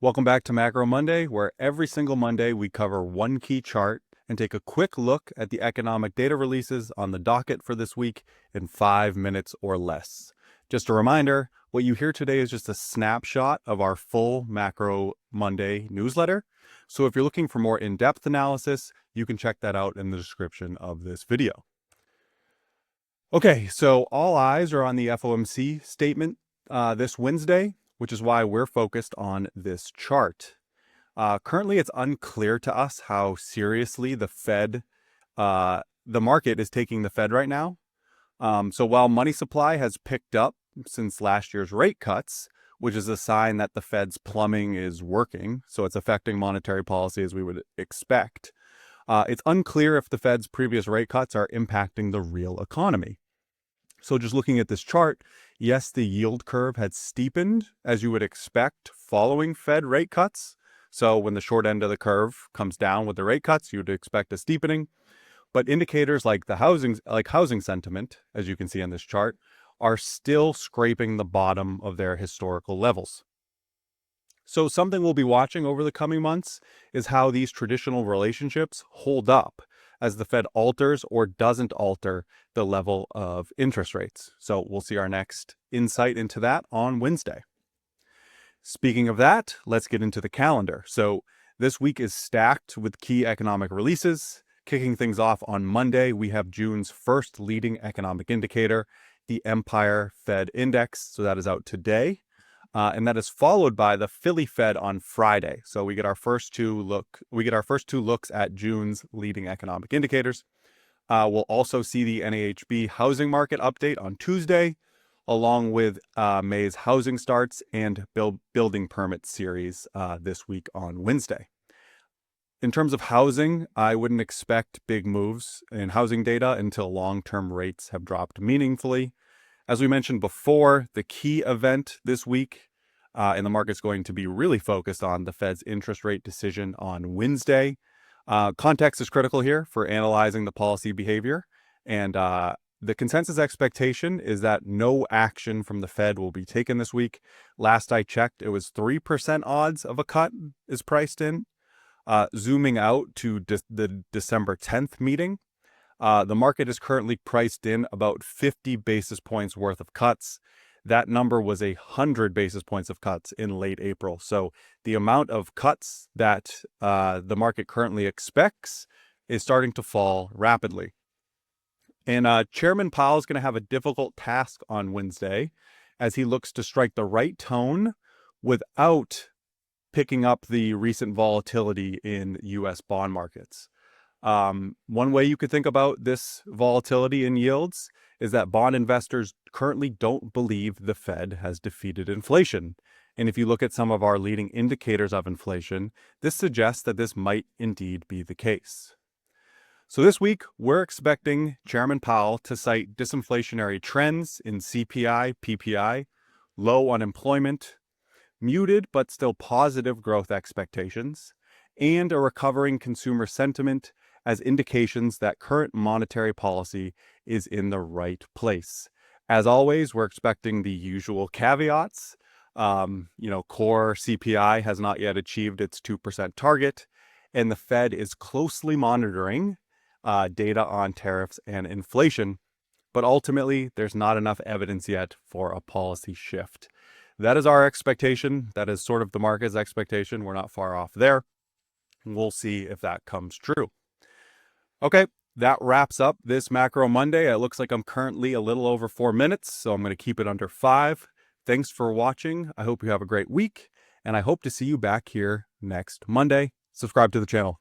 Welcome back to Macro Monday, where every single Monday we cover one key chart and take a quick look at the economic data releases on the docket for this week in 5 minutes or less. Just a reminder, what you hear today is just a snapshot of our full Macro Monday newsletter. So if you're looking for more in-depth analysis, you can check that out in the description of this video. Okay, so all eyes are on the FOMC statement this Wednesday, which is why we're focused on this chart. Currently, it's unclear to us how seriously the market is taking the Fed right now. So while money supply has picked up since last year's rate cuts, which is a sign that the Fed's plumbing is working, so it's affecting monetary policy as we would expect, it's unclear if the Fed's previous rate cuts are impacting the real economy. So just looking at this chart, yes, the yield curve had steepened, as you would expect, following Fed rate cuts. So when the short end of the curve comes down with the rate cuts, you would expect a steepening. But indicators like housing sentiment, as you can see on this chart, are still scraping the bottom of their historical levels. So something we'll be watching over the coming months is how these traditional relationships hold up as the Fed alters or doesn't alter the level of interest rates. So we'll see our next insight into that on Wednesday. Speaking of that, let's get into the calendar. So this week is stacked with key economic releases. Kicking things off on Monday, we have June's first leading economic indicator, the Empire Fed Index. So that is out today. And that is followed by the Philly Fed on Friday. So we get our first two looks at June's leading economic indicators. We'll also see the NAHB housing market update on Tuesday, along with May's housing starts and building permit series this week on Wednesday. In terms of housing, I wouldn't expect big moves in housing data until long-term rates have dropped meaningfully. As we mentioned before, the key event this week in the market's going to be really focused on the Fed's interest rate decision on Wednesday. Context is critical here for analyzing the policy behavior. And the consensus expectation is that no action from the Fed will be taken this week. Last I checked, it was 3% odds of a cut is priced in. Zooming out to the December 10th meeting, the market is currently priced in about 50 basis points worth of cuts. That number was 100 basis points of cuts in late April. So the amount of cuts that the market currently expects is starting to fall rapidly. And Chairman Powell is going to have a difficult task on Wednesday as he looks to strike the right tone without picking up the recent volatility in U.S. bond markets. One way you could think about this volatility in yields is that bond investors currently don't believe the Fed has defeated inflation. And if you look at some of our leading indicators of inflation, this suggests that this might indeed be the case. So this week, we're expecting Chairman Powell to cite disinflationary trends in CPI, PPI, low unemployment, muted but still positive growth expectations, and a recovering consumer sentiment as indications that current monetary policy is in the right place. As always, we're expecting the usual caveats. Core CPI has not yet achieved its 2% target, and the Fed is closely monitoring data on tariffs and inflation. But ultimately, there's not enough evidence yet for a policy shift. That is our expectation. That is sort of the market's expectation. We're not far off there. We'll see if that comes true. Okay, that wraps up this Macro Monday. It looks like I'm currently a little over 4 minutes, so I'm going to keep it under 5. Thanks for watching. I hope you have a great week, and I hope to see you back here next Monday. Subscribe to the channel.